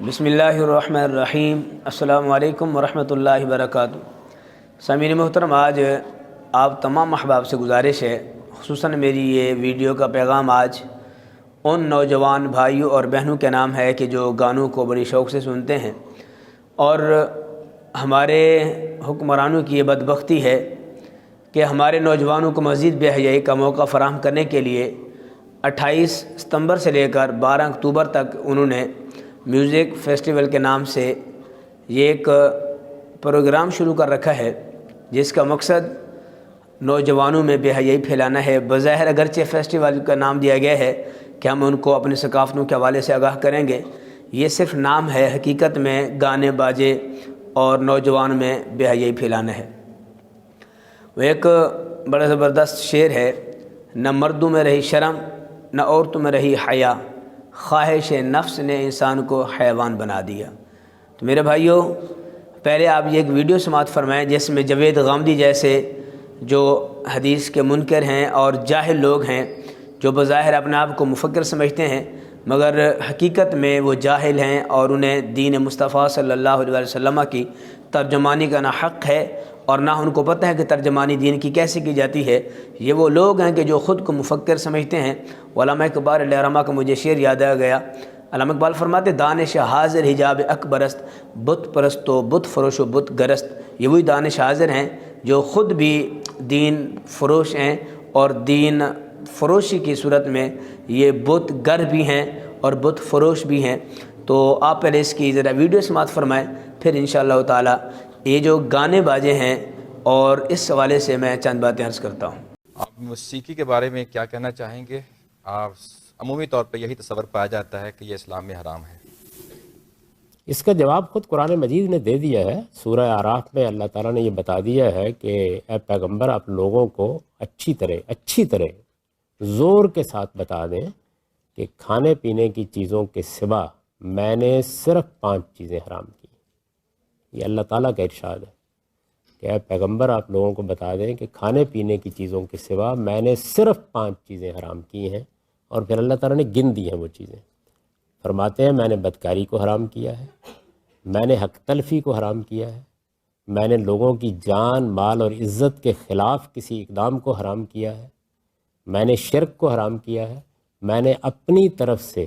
بسم اللہ الرحمن الرحیم۔ السلام علیکم ورحمۃ اللہ وبرکاتہ۔ سامعین محترم، آج آپ تمام احباب سے گزارش ہے، خصوصاً میری یہ ویڈیو کا پیغام آج ان نوجوان بھائیوں اور بہنوں کے نام ہے کہ جو گانوں کو بڑی شوق سے سنتے ہیں، اور ہمارے حکمرانوں کی یہ بدبختی ہے کہ ہمارے نوجوانوں کو مزید بے حیائی کا موقع فراہم کرنے کے لیے 28 ستمبر سے لے کر 12 اکتوبر تک انہوں نے میوزک فیسٹیول کے نام سے یہ ایک پروگرام شروع کر رکھا ہے، جس کا مقصد نوجوانوں میں بے حیائی پھیلانا ہے۔ بظاہر اگرچہ فیسٹیول کا نام دیا گیا ہے کہ ہم ان کو اپنے ثقافتوں کے حوالے سے آگاہ کریں گے، یہ صرف نام ہے، حقیقت میں گانے باجے اور نوجوان میں بے حیائی پھیلانا ہے۔ وہ ایک بڑا زبردست شعر ہے، نہ مردوں میں رہی شرم نہ عورتوں میں رہی حیا، خواہش نفس نے انسان کو حیوان بنا دیا۔ تو میرے بھائیوں، پہلے آپ یہ ایک ویڈیو سماعت فرمائیں جس میں جاوید غامدی جیسے جو حدیث کے منکر ہیں اور جاہل لوگ ہیں، جو بظاہر اپنے آپ کو مفکر سمجھتے ہیں مگر حقیقت میں وہ جاہل ہیں اور انہیں دین مصطفیٰ صلی اللہ علیہ وسلم کی ترجمانی کا نہ حق ہے اور نہ ان کو پتہ ہے کہ ترجمانی دین کی کیسے کی جاتی ہے۔ یہ وہ لوگ ہیں کہ جو خود کو مفکر سمجھتے ہیں۔ علامہ اقبال علیہ رحمہ کا مجھے شعر یاد آ گیا۔ علامہ اقبال فرماتے، دانش حاضر حجاب اکبرست، بت پرست و بت فروش و بت گرست۔ یہ وہی دانش حاضر ہیں جو خود بھی دین فروش ہیں اور دین فروشی کی صورت میں یہ بت گر بھی ہیں اور بت فروش بھی ہیں۔ تو آپ پہلے اس کی ذرا ویڈیو سماعت فرمائیں، پھر انشاءاللہ تعالی یہ جو گانے باجے ہیں اور اس حوالے سے میں چند باتیں عرض کرتا ہوں۔ آپ موسیقی کے بارے میں کیا کہنا چاہیں گے؟ آپ عمومی طور پہ یہی تصور پایا جاتا ہے کہ یہ اسلام میں حرام ہے۔ اس کا جواب خود قرآن مجید نے دے دیا ہے۔ سورہ اعراف میں اللہ تعالیٰ نے یہ بتا دیا ہے کہ اے پیغمبر، آپ لوگوں کو اچھی طرح زور کے ساتھ بتا دیں کہ کھانے پینے کی چیزوں کے سوا میں نے صرف 5 چیزیں حرام کی۔ یہ اللہ تعالیٰ کا ارشاد ہے کہ اے پیغمبر، آپ لوگوں کو بتا دیں کہ کھانے پینے کی چیزوں کے سوا میں نے صرف 5 چیزیں حرام کی ہیں، اور پھر اللہ تعالیٰ نے گن دی ہیں وہ چیزیں۔ فرماتے ہیں، میں نے بدکاری کو حرام کیا ہے، میں نے حق تلفی کو حرام کیا ہے، میں نے لوگوں کی جان، مال اور عزت کے خلاف کسی اقدام کو حرام کیا ہے، میں نے شرک کو حرام کیا ہے، میں نے اپنی طرف سے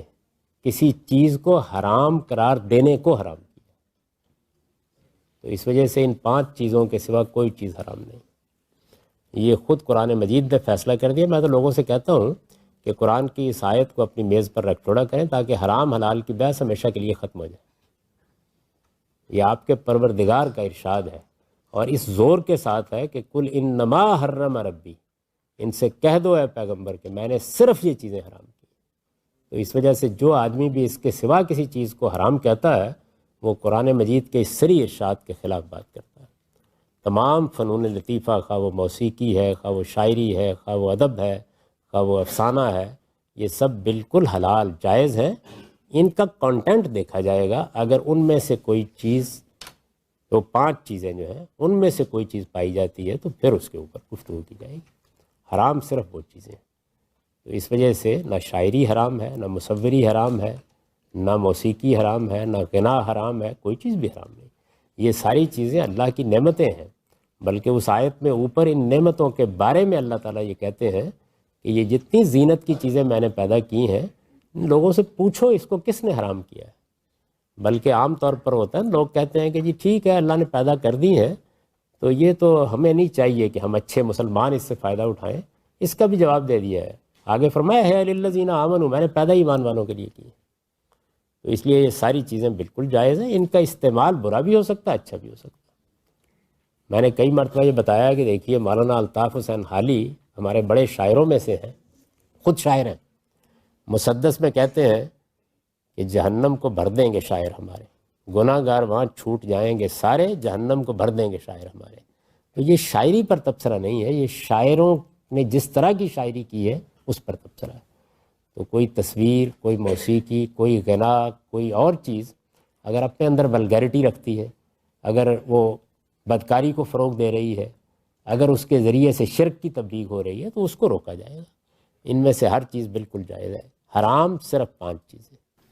کسی چیز کو حرام قرار دینے کو حرام کیا۔ تو اس وجہ سے ان 5 چیزوں کے سوا کوئی چیز حرام نہیں۔ یہ خود قرآن مجید نے فیصلہ کر دیا۔ میں تو لوگوں سے کہتا ہوں کہ قرآن کی اس آیت کو اپنی میز پر رکھ چھوڑا کریں تاکہ حرام حلال کی بحث ہمیشہ کے لیے ختم ہو جائے۔ یہ آپ کے پروردگار کا ارشاد ہے، اور اس زور کے ساتھ ہے کہ کل انما حرم ربی، ان سے کہہ دو اے پیغمبر کہ میں نے صرف یہ چیزیں حرام کی۔ تو اس وجہ سے جو آدمی بھی اس کے سوا کسی چیز کو حرام کہتا ہے، وہ قرآن مجید کے اس سری ارشاد کے خلاف بات کرتا ہے۔ تمام فنون لطیفہ، خواہ وہ موسیقی ہے، خواہ وہ شاعری ہے، خواہ وہ ادب ہے، خواہ وہ افسانہ ہے، یہ سب بالکل حلال جائز ہیں۔ ان کا کنٹینٹ دیکھا جائے گا، اگر ان میں سے کوئی چیز، تو 5 چیزیں جو ہیں ان میں سے کوئی چیز پائی جاتی ہے تو پھر اس کے اوپر گفتگو کی جائے گی۔ حرام صرف وہ چیزیں ہیں۔ تو اس وجہ سے نہ شاعری حرام ہے، نہ مصوری حرام ہے، نہ موسیقی حرام ہے، نہ غنا حرام ہے، کوئی چیز بھی حرام نہیں۔ یہ ساری چیزیں اللہ کی نعمتیں ہیں، بلکہ اس آیت میں اوپر ان نعمتوں کے بارے میں اللہ تعالیٰ یہ کہتے ہیں کہ یہ جتنی زینت کی چیزیں میں نے پیدا کی ہیں، لوگوں سے پوچھو اس کو کس نے حرام کیا ہے۔ بلکہ عام طور پر ہوتا ہے، لوگ کہتے ہیں کہ جی ٹھیک ہے، اللہ نے پیدا کر دی ہیں تو یہ تو ہمیں نہیں چاہیے کہ ہم اچھے مسلمان اس سے فائدہ اٹھائیں۔ اس کا بھی جواب دے دیا ہے، آگے فرمایا ہے للذین آمنوا، میں نے پیدا ایمان والوں کے لیے کی۔ تو اس لیے یہ ساری چیزیں بالکل جائز ہیں۔ ان کا استعمال برا بھی ہو سکتا ہے، اچھا بھی ہو سکتا ہے۔ میں نے کئی مرتبہ یہ بتایا کہ دیکھیے، مولانا الطاف حسین حالی ہمارے بڑے شاعروں میں سے ہیں، خود شاعر ہیں۔ مسدس میں کہتے ہیں کہ جہنم کو بھر دیں گے شاعر ہمارے، گناہ گار وہاں چھوٹ جائیں گے سارے، جہنم کو بھر دیں گے شاعر ہمارے۔ تو یہ شاعری پر تبصرہ نہیں ہے، یہ شاعروں نے جس طرح کی شاعری کی ہے اس پر تبصرہ ہے۔ تو کوئی تصویر، کوئی موسیقی، کوئی غنا، کوئی اور چیز اگر اپنے اندر ولگیرٹی رکھتی ہے، اگر وہ بدکاری کو فروغ دے رہی ہے، اگر اس کے ذریعے سے شرک کی تبلیغ ہو رہی ہے تو اس کو روکا جائے گا۔ ان میں سے ہر چیز بالکل جائز ہے، حرام صرف 5 چیزیں۔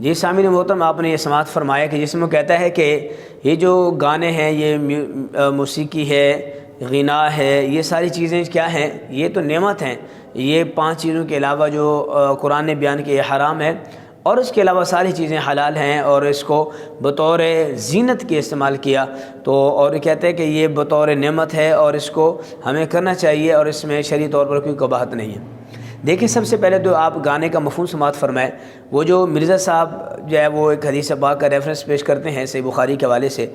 جی سامعین محترم، آپ نے یہ سماعت فرمایا کہ جس میں کہتا ہے کہ یہ جو گانے ہیں، یہ موسیقی ہے، غنا ہے، یہ ساری چیزیں کیا ہیں؟ یہ تو نعمت ہیں۔ یہ 5 چیزوں کے علاوہ جو قرآن نے بیان کیا یہ حرام ہے، اور اس کے علاوہ ساری چیزیں حلال ہیں، اور اس کو بطور زینت کے استعمال کیا تو، اور کہتے ہیں کہ یہ بطور نعمت ہے اور اس کو ہمیں کرنا چاہیے، اور اس میں شرعی طور پر کوئی قباحت نہیں ہے۔ دیکھیں، سب سے پہلے تو آپ گانے کا مفہوم سماعت فرمائیں۔ وہ جو مرزا صاحب جو ہے وہ ایک حدیث پاک کا ریفرنس پیش کرتے ہیں صحیح بخاری کے حوالے سے،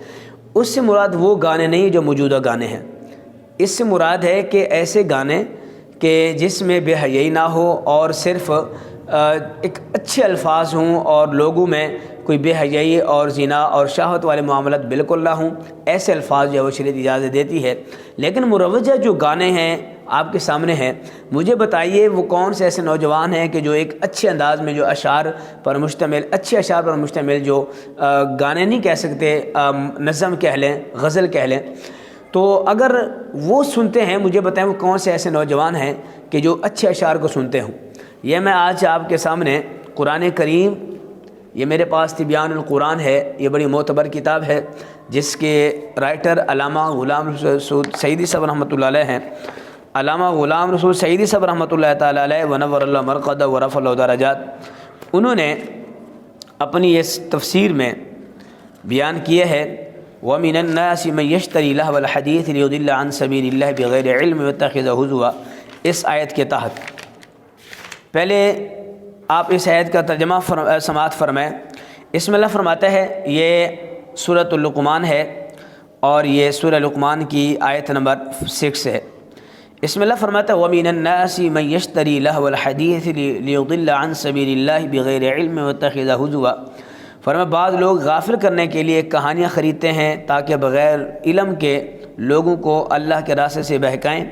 اس سے مراد وہ گانے نہیں جو موجودہ گانے ہیں۔ اس سے مراد ہے کہ ایسے گانے کہ جس میں بے حیائی نہ ہو، اور صرف ایک اچھے الفاظ ہوں، اور لوگوں میں کوئی بے حیائی اور زنا اور شہوت والے معاملات بالکل نہ ہوں، ایسے الفاظ جو ہے وہ شریعت اجازت دیتی ہے۔ لیکن مروجہ جو گانے ہیں آپ کے سامنے ہیں، مجھے بتائیے وہ کون سے ایسے نوجوان ہیں کہ جو ایک اچھے انداز میں جو اشعار پر مشتمل جو گانے نہیں کہہ سکتے، نظم کہہ لیں، غزل کہہ لیں، تو اگر وہ سنتے ہیں، مجھے بتائیں وہ کون سے ایسے نوجوان ہیں کہ جو اچھے اشعار کو سنتے ہوں۔ یہ میں آج آپ کے سامنے قرآن کریم، یہ میرے پاس تبیان القرآن ہے، یہ بڑی معتبر کتاب ہے جس کے رائٹر علامہ غلام رسول سعیدی صاحب رحمۃ اللہ علیہ ہیں۔ علامہ غلام رسول سعیدی صاحب رحمۃ اللہ تعالیٰ علیہ ونور اللہ مرقدہ ورفع اللہ درجات، انہوں نے اپنی اس تفسیر میں بیان کیا ہے وَمِنَ النَّاسِ مَن يَشْتَرِي لَهْوَ الْحَدِيثِ لِيُضِلَّ عَن سَبِيلِ اللَّهِ بِغَيْرِ عِلْمٍ وَيَتَّخِذَهُ هُزُوًا۔ اس آیت کے تحت پہلے آپ اس آیت کا ترجمہ سماعت فرمائیں۔ اس میں اللہ فرماتا ہے، یہ سورۃ اللقمان ہے، اور یہ سورہ لقمان کی آیت نمبر 6 ہے۔ اس میں اللہ فرماتا ہے وَمِنَ النَّاسِ مَن يَشْتَرِي لَهْوَ الْحَدِيثِ لِيُضِلَّ عَن سَبِيلِ اللَّهِ بِغَيْرِ عِلْمٍ وَيَتَّخِذَهُ هُزُوًا۔ فرمایا بعض لوگ غافل کرنے کے لیے کہانیاں خریدتے ہیں تاکہ بغیر علم کے لوگوں کو اللہ کے راستے سے بہکائیں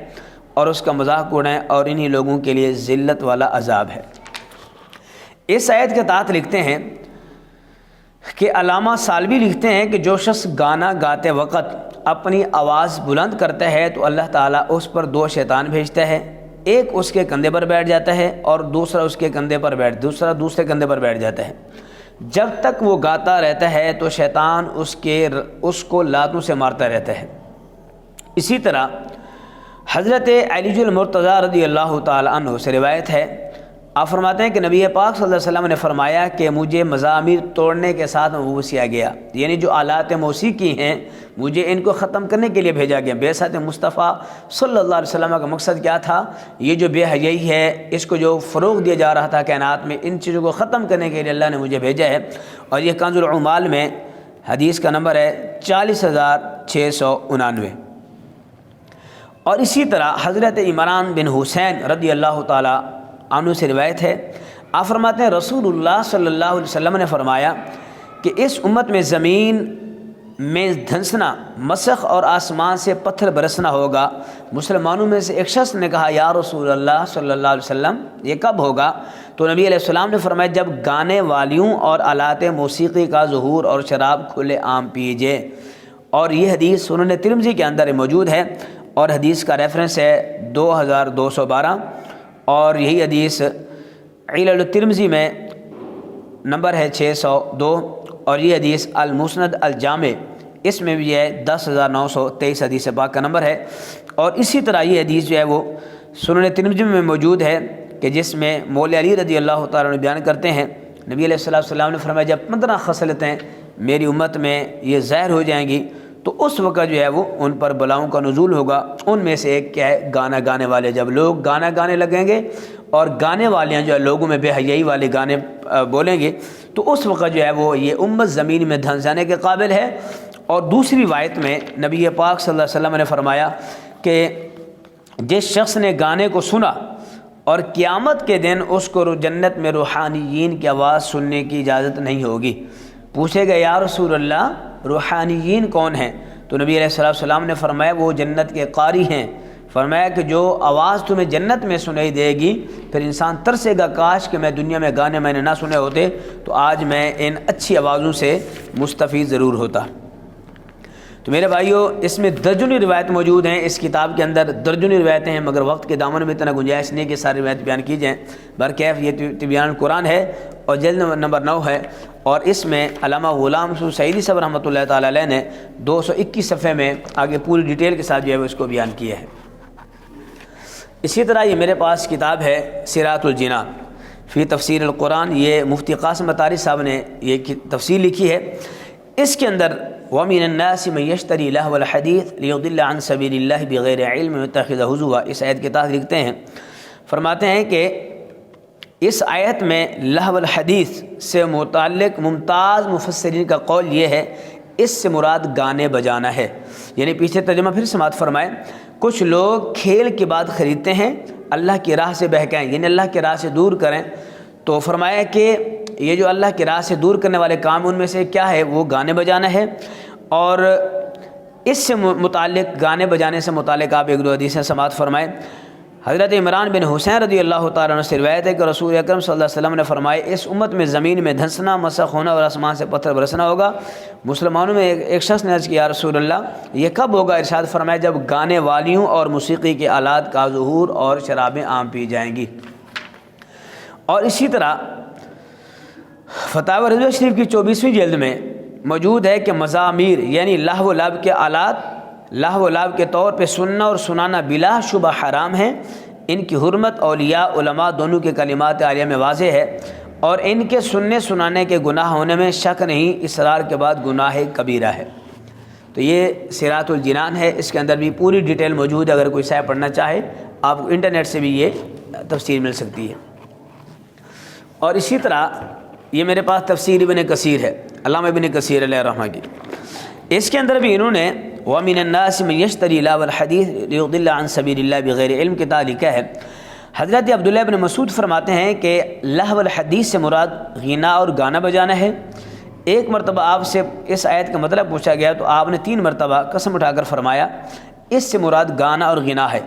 اور اس کا مذاق اڑائیں، اور انہی لوگوں کے لیے ذلت والا عذاب ہے۔ اس آیت کے تحت لکھتے ہیں کہ علامہ سالبی لکھتے ہیں کہ جو شخص گانا گاتے وقت اپنی آواز بلند کرتا ہے تو اللہ تعالیٰ اس پر 2 شیطان بھیجتا ہے، ایک اس کے کندھے پر بیٹھ جاتا ہے اور دوسرا دوسرے کندھے پر بیٹھ جاتا ہے۔ جب تک وہ گاتا رہتا ہے تو شیطان اس کو لاتوں سے مارتا رہتا ہے۔ اسی طرح حضرت علی المرتضیٰ رضی اللہ تعالی عنہ سے روایت ہے، آپ فرماتے ہیں کہ نبی پاک صلی اللہ علیہ وسلم نے فرمایا کہ مجھے مزامیر توڑنے کے ساتھ مبعوث کیا گیا، یعنی جو آلات موسیقی ہیں مجھے ان کو ختم کرنے کے لیے بھیجا گیا۔ بعثت مصطفیٰ صلی اللہ علیہ وسلم کا مقصد کیا تھا؟ یہ جو بے حیائی ہے، اس کو جو فروغ دیا جا رہا تھا کائنات میں، ان چیزوں کو ختم کرنے کے لیے اللہ نے مجھے بھیجا ہے۔ اور یہ کنز العمال میں حدیث کا نمبر ہے 40,699۔ اور اسی طرح حضرت عمران بن حسین رضی اللہ تعالی عنہ سے روایت ہے، آپ فرماتے ہیں رسول اللہ صلی اللہ علیہ وسلم نے فرمایا کہ اس امت میں زمین میں دھنسنا، مسخ اور آسمان سے پتھر برسنا ہوگا۔ مسلمانوں میں سے ایک شخص نے کہا یا رسول اللہ صلی اللہ علیہ وسلم یہ کب ہوگا؟ تو نبی علیہ السلام نے فرمایا جب گانے والیوں اور آلات موسیقی کا ظہور اور شراب کھلے عام پیجے۔ اور یہ حدیث سنن ترمذی کے اندر موجود ہے، اور حدیث کا ریفرنس ہے 2212، اور یہی حدیث علل الترمذی میں نمبر ہے 602، اور یہ حدیث المسند الجامع اس میں بھی ہے 10,923 حدیث پاک کا نمبر ہے۔ اور اسی طرح یہ حدیث جو ہے وہ سنن ترمذی میں موجود ہے کہ جس میں مولا علی رضی اللہ تعالیٰ عنہ بیان کرتے ہیں نبی علیہ السلام نے فرمایا جب 15 خصلتیں میری امت میں یہ ظاہر ہو جائیں گی تو اس وقت جو ہے وہ ان پر بلاؤں کا نزول ہوگا۔ ان میں سے ایک کیا ہے؟ گانا گانے والے۔ جب لوگ گانا گانے لگیں گے اور گانے والیاں جو ہے لوگوں میں بے حیائی والے گانے بولیں گے تو اس وقت جو ہے وہ یہ امت زمین میں دھنس جانے کے قابل ہے۔ اور دوسری روایت میں نبی پاک صلی اللہ علیہ وسلم نے فرمایا کہ جس شخص نے گانے کو سنا اور قیامت کے دن اس کو جنت میں روحانیین کی آواز سننے کی اجازت نہیں ہوگی۔ پوچھے گئے یا رسول اللہ روحانیین کون ہیں؟ تو نبی علیہ السلام نے فرمایا وہ جنت کے قاری ہیں۔ فرمایا کہ جو آواز تمہیں جنت میں سنائی دے گی پھر انسان ترسے گا کاش کہ میں دنیا میں گانے میں نے نہ سنے ہوتے تو آج میں ان اچھی آوازوں سے مستفید ضرور ہوتا۔ تو میرے بھائیوں اس میں درجنی روایت موجود ہیں، اس کتاب کے اندر درجنی روایتیں ہیں، مگر وقت کے دامن میں اتنا گنجائش نہیں کہ ساری روایت بیان کی جائیں۔ برکیف یہ تبیان القرآن ہے اور جلد نمبر 9 ہے، اور اس میں علامہ غلام رسول سعیدی صاحب رحمۃ اللہ تعالیٰ علیہ نے 221 صفحے میں آگے پوری ڈیٹیل کے ساتھ جو ہے وہ اس کو بیان کیا ہے۔ اسی طرح یہ میرے پاس کتاب ہے سراۃ الجنان فی تفسیر القرآن، یہ مفتی قاسم مطاری صاحب نے یہ تفسیر لکھی ہے۔ اس کے اندر وَمِنَ النَّاسِ مَن يَشْتَرِي لَهْوَ الْحَدِيثِ لِيُضِلَّ عَن سَبِيلِ اللَّهِ بِغَيْرِ عِلْمٍ وَيَتَّخِذَهُ هُزُوًا، اس آیت کے تحت لکھتے ہیں، فرماتے ہیں کہ اس آیت میں لہو الحدیث سے متعلق ممتاز مفسرین کا قول یہ ہے، اس سے مراد گانے بجانا ہے۔ یعنی پیچھے ترجمہ پھر سماعت فرمائیں، کچھ لوگ کھیل کے بعد خریدتے ہیں اللہ کی راہ سے بہکائیں، یعنی اللہ کی راہ سے دور کریں، تو فرمایا کہ یہ جو اللہ کی راہ سے دور کرنے والے کام ان میں سے کیا ہے، وہ گانے بجانا ہے۔ اور اس سے متعلق گانے بجانے سے متعلق آپ ایک دو حدیثیں سماعت فرمائیں۔ حضرت عمران بن حسین رضی اللہ تعالیٰ عنہ سے روایت ہے کہ رسول اکرم صلی اللہ علیہ وسلم نے فرمایا، اس امت میں زمین میں دھنسنا، مسخ ہونا اور آسمان سے پتھر برسنا ہوگا۔ مسلمانوں میں ایک شخص نے عرض کیا، یا رسول اللہ یہ کب ہوگا؟ ارشاد فرمایا، جب گانے والیوں اور موسیقی کے آلات کا ظہور اور شرابیں عام پی جائیں گی۔ اور اسی طرح فتاوی رضویہ شریف کی 24ویں جلد میں موجود ہے کہ مزامیر یعنی لہو و لعب کے آلات لہو و لعب کے طور پہ سننا اور سنانا بلا شبہ حرام ہیں۔ ان کی حرمت اولیاء علماء دونوں کے کلمات عالیہ میں واضح ہے، اور ان کے سننے سنانے کے گناہ ہونے میں شک نہیں، اصرار کے بعد گناہ کبیرہ ہے۔ تو یہ سراۃ الجنان ہے، اس کے اندر بھی پوری ڈیٹیل موجود ہے، اگر کوئی صاحب پڑھنا چاہے آپ کو انٹرنیٹ سے بھی یہ تفسیر مل سکتی ہے۔ اور اسی طرح یہ میرے پاس تفسیر ابن کثیر ہے، علامہ ابن کثیر علیہ الرحمہ کی، اس کے اندر بھی انہوں نے وَمِنَ النَّاسِ مَن يَشْتَرِي لَهْوَ الْحَدِيثِ لِيُضِلَّ عَن سَبِيلِ اللَّهِ بِغَيْرِ علم کے تحت لکھا ہے۔ حضرت عبداللہ بن مسعود فرماتے ہیں کہ لہو الحدیث سے مراد غنا اور گانا بجانا ہے۔ ایک مرتبہ آپ سے اس آیت کا مطلب پوچھا گیا تو آپ نے 3 مرتبہ قسم اٹھا کر فرمایا اس سے مراد گانا اور غنا ہے۔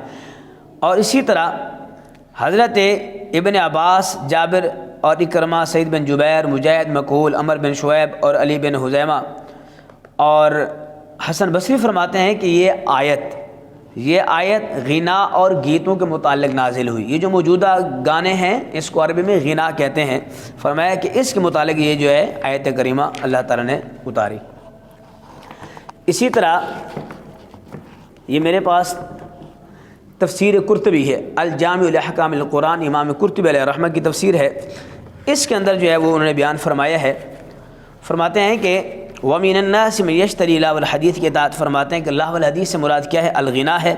اور اسی طرح حضرت ابن عباس، جابر اور اکرمہ، سعید بن جبیر، مجاہد، مقول، عمر بن شعیب اور علی بن حذیمہ اور حسن بصری فرماتے ہیں کہ یہ آیت غنا اور گیتوں کے متعلق نازل ہوئی۔ یہ جو موجودہ گانے ہیں اس کو عربی میں غنا کہتے ہیں، فرمایا کہ اس کے متعلق یہ جو ہے آیت کریمہ اللہ تعالیٰ نے اتاری۔ اسی طرح یہ میرے پاس تفسیر قرطبی ہے، الجامع لاحکام القرآن، امام قرطبی علیہ الرحمہ کی تفسیر ہے۔ اس کے اندر جو ہے وہ انہوں نے بیان فرمایا ہے، فرماتے ہیں کہ وَمِنَ النَّاسِ مَن يَشْتَرِي لَهْوَ الْحَدِيثِ کے تحت فرماتے ہیں کہ لہو الحدیث سے مراد کیا ہے؟ الغنا ہے۔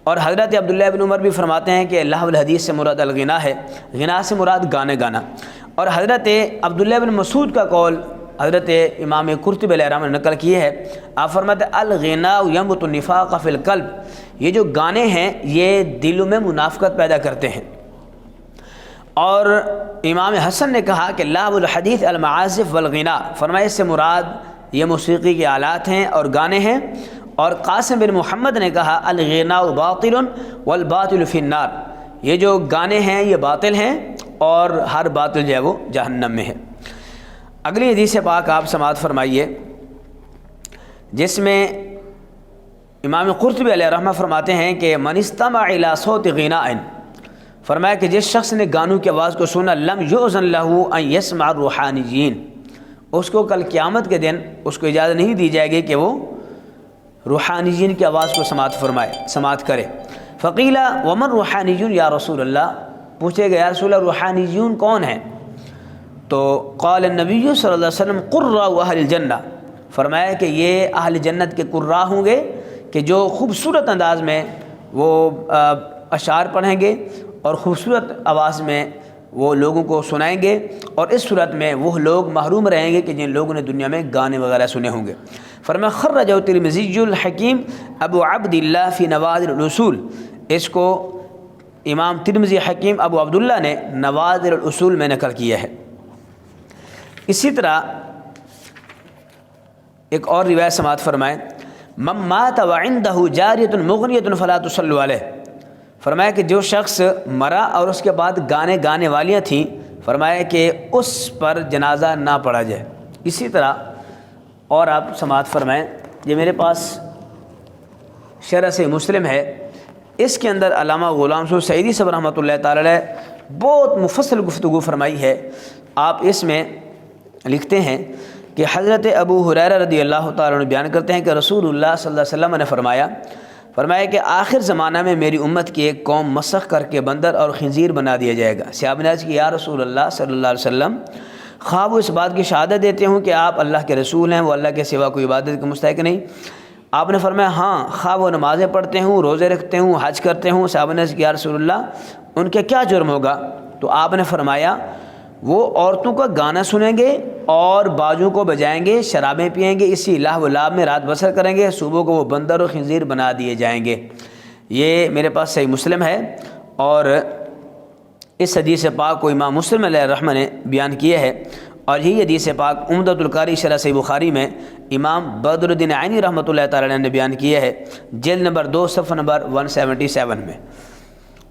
اور حضرت عبداللہ بن عمر بھی فرماتے ہیں کہ لہو الحدیث سے مراد الغنا ہے، غنا سے مراد گانے گانا۔ اور حضرت عبداللہ بن مسعود کا قول حضرت امام قرطبی علیہ الرحمہ نے نقل کیے ہے، آپ فرماتے ہیں الغناء ينبت النفاق فی القلب، یہ جو گانے ہیں یہ دلوں میں منافقت پیدا کرتے ہیں۔ اور امام حسن نے کہا کہ لہو الحدیث المعازف والغنا، فرمایا اس سے مراد یہ موسیقی کے آلات ہیں اور گانے ہیں۔ اور قاسم بن محمد نے کہا الغناء باطل والباطل فی النار، یہ جو گانے ہیں یہ باطل ہیں اور ہر باطل جو ہے وہ جہنم میں ہے۔ اگلی حدیث پاک آپ سماعت فرمائیے، جس میں امام قرطبی علیہ الرحمہ فرماتے ہیں کہ من استمع الی صوت غناء، فرمایا کہ جس شخص نے گانوں کی آواز کو سنا، لم یؤذن له ان یسمع الروحانیین، اس کو کل قیامت کے دن اس کو اجازت نہیں دی جائے گی کہ وہ روحانیین کی آواز کو سماعت کرے۔ فقیل ومن روحانیون یا رسول اللہ، پوچھے گیا یا رسول اللہ روحانیون کون ہیں؟ تو قال النبی صلی اللہ علیہ وسلم قراء اہل الجنہ، فرمایا کہ یہ اہل جنت کے قراء ہوں گے کہ جو خوبصورت انداز میں وہ اشعار پڑھیں گے اور خوبصورت آواز میں وہ لوگوں کو سنائیں گے، اور اس صورت میں وہ لوگ محروم رہیں گے کہ جن لوگوں نے دنیا میں گانے وغیرہ سنے ہوں گے۔ فرمایا خرجہ ترمذی الحکیم ابو عبداللہ فی نوادر الاصول، اس کو امام ترمذی حکیم ابو عبداللہ نے نوادر الاصول میں نقل کیا ہے۔ اسی طرح ایک اور روایت سماعت فرمائیں، من مات وعنده جاریۃ مغنیۃ فلا تصلوا علیہ، فرمایا کہ جو شخص مرا اور اس کے بعد گانے گانے والیاں تھیں، فرمایا کہ اس پر جنازہ نہ پڑھا جائے۔ اسی طرح اور آپ سماعت فرمائیں یہ میرے پاس شرح صحیح مسلم ہے، اس کے اندر علامہ غلام رسول سعیدی صاحب رحمۃ اللہ تعالی علیہ بہت مفصل گفتگو فرمائی ہے۔ آپ اس میں لکھتے ہیں کہ حضرت ابو ہریرہ رضی اللہ تعالیٰ عنہ بیان کرتے ہیں کہ رسول اللہ صلی اللہ علیہ وسلم نے فرمایا کہ آخر زمانہ میں میری امت کی ایک قوم مسخ کر کے بندر اور خنزیر بنا دیا جائے گا۔ صحابہ نے عرض کی یا رسول اللہ صلی اللہ علیہ وسلم، خواہ وہ اس بات کی شہادت دیتے ہوں کہ آپ اللہ کے رسول ہیں، وہ اللہ کے سوا کوئی عبادت کے مستحق نہیں؟ آپ نے فرمایا ہاں، خواہ وہ نمازیں پڑھتے ہوں، روزے رکھتے ہوں، حج کرتے ہوں۔ صحابہ نے عرض کی یا رسول اللہ ان کے کیا جرم ہوگا؟ تو آپ نے فرمایا وہ عورتوں کا گانا سنیں گے اور باجوں کو بجائیں گے، شرابیں پئیں گے، اسی لہو و لعب میں رات بسر کریں گے، صبح کو وہ بندر و خنزیر بنا دیے جائیں گے۔ یہ میرے پاس صحیح مسلم ہے، اور اس حدیث پاک کو امام مسلم علیہ الرحمہ نے بیان کیا ہے، اور یہی حدیث پاک عمدۃ القاری شرح صحیح بخاری میں امام بدر الدین عینی رحمۃ اللہ تعالی علیہ نے بیان کیا ہے، جلد نمبر 2 صفحہ نمبر 177 میں۔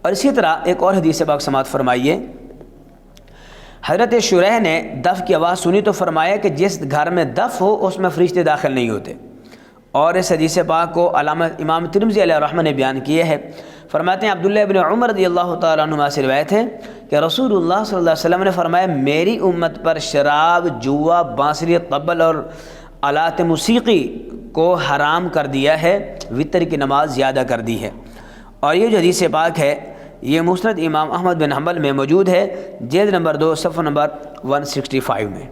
اور اسی طرح ایک اور حدیث پاک سماعت فرمائیے، حضرت شریح نے دف کی آواز سنی تو فرمایا کہ جس گھر میں دف ہو اس میں فرشتے داخل نہیں ہوتے۔ اور اس حدیث پاک کو علامہ امام ترمذی علیہ الرحمہ نے بیان کیا ہے، فرماتے ہیں عبداللہ ابن عمر رضی اللہ تعالیٰ عنہما سے روایت ہے کہ رسول اللہ صلی اللہ علیہ وسلم نے فرمایا میری امت پر شراب، جوا، بانسری، طبل اور آلات موسیقی کو حرام کر دیا ہے، وتر کی نماز زیادہ کر دی ہے۔ اور یہ جو حدیث پاک ہے یہ مسند امام احمد بن حنبل میں موجود ہے، جلد نمبر 2 صفحہ نمبر 165 میں۔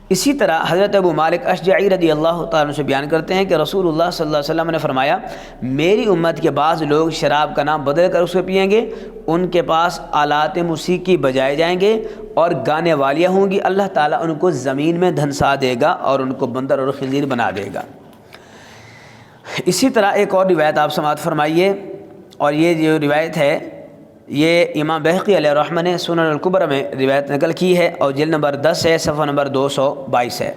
اسی طرح حضرت ابو مالک اشجعی رضی اللہ تعالیٰ عنہ سے بیان کرتے ہیں کہ رسول اللہ صلی اللہ علیہ وسلم نے فرمایا میری امت کے بعض لوگ شراب کا نام بدل کر اسے پئیں گے، ان کے پاس آلات موسیقی بجائے جائیں گے اور گانے والیاں ہوں گی، اللہ تعالیٰ ان کو زمین میں دھنسا دے گا اور ان کو بندر اور خنزیر بنا دے گا۔ اسی طرح ایک اور روایت آپ سماعت فرمائیے، اور یہ جو روایت ہے یہ امام بہقی علیہ الرحمہ نے سنن الکبری میں روایت نقل کی ہے، اور جلد نمبر 10 ہے، صفحہ نمبر 222 ہے۔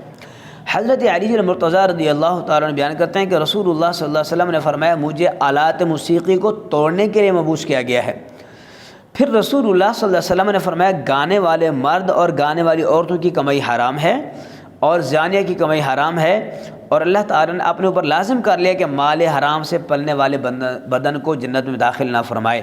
حضرت علی مرتضیٰ رضی اللہ تعالیٰ عنہ بیان کرتے ہیں کہ رسول اللہ صلی اللہ علیہ وسلم نے فرمایا مجھے آلات موسیقی کو توڑنے کے لیے مبعوث کیا گیا ہے۔ پھر رسول اللہ صلی اللہ علیہ وسلم نے فرمایا گانے والے مرد اور گانے والی عورتوں کی کمائی حرام ہے، اور زانیہ کی کمائی حرام ہے، اور اللہ تعالیٰ نے اپنے اوپر لازم کر لیا کہ مال حرام سے پلنے والے بدن کو جنت میں داخل نہ فرمائے۔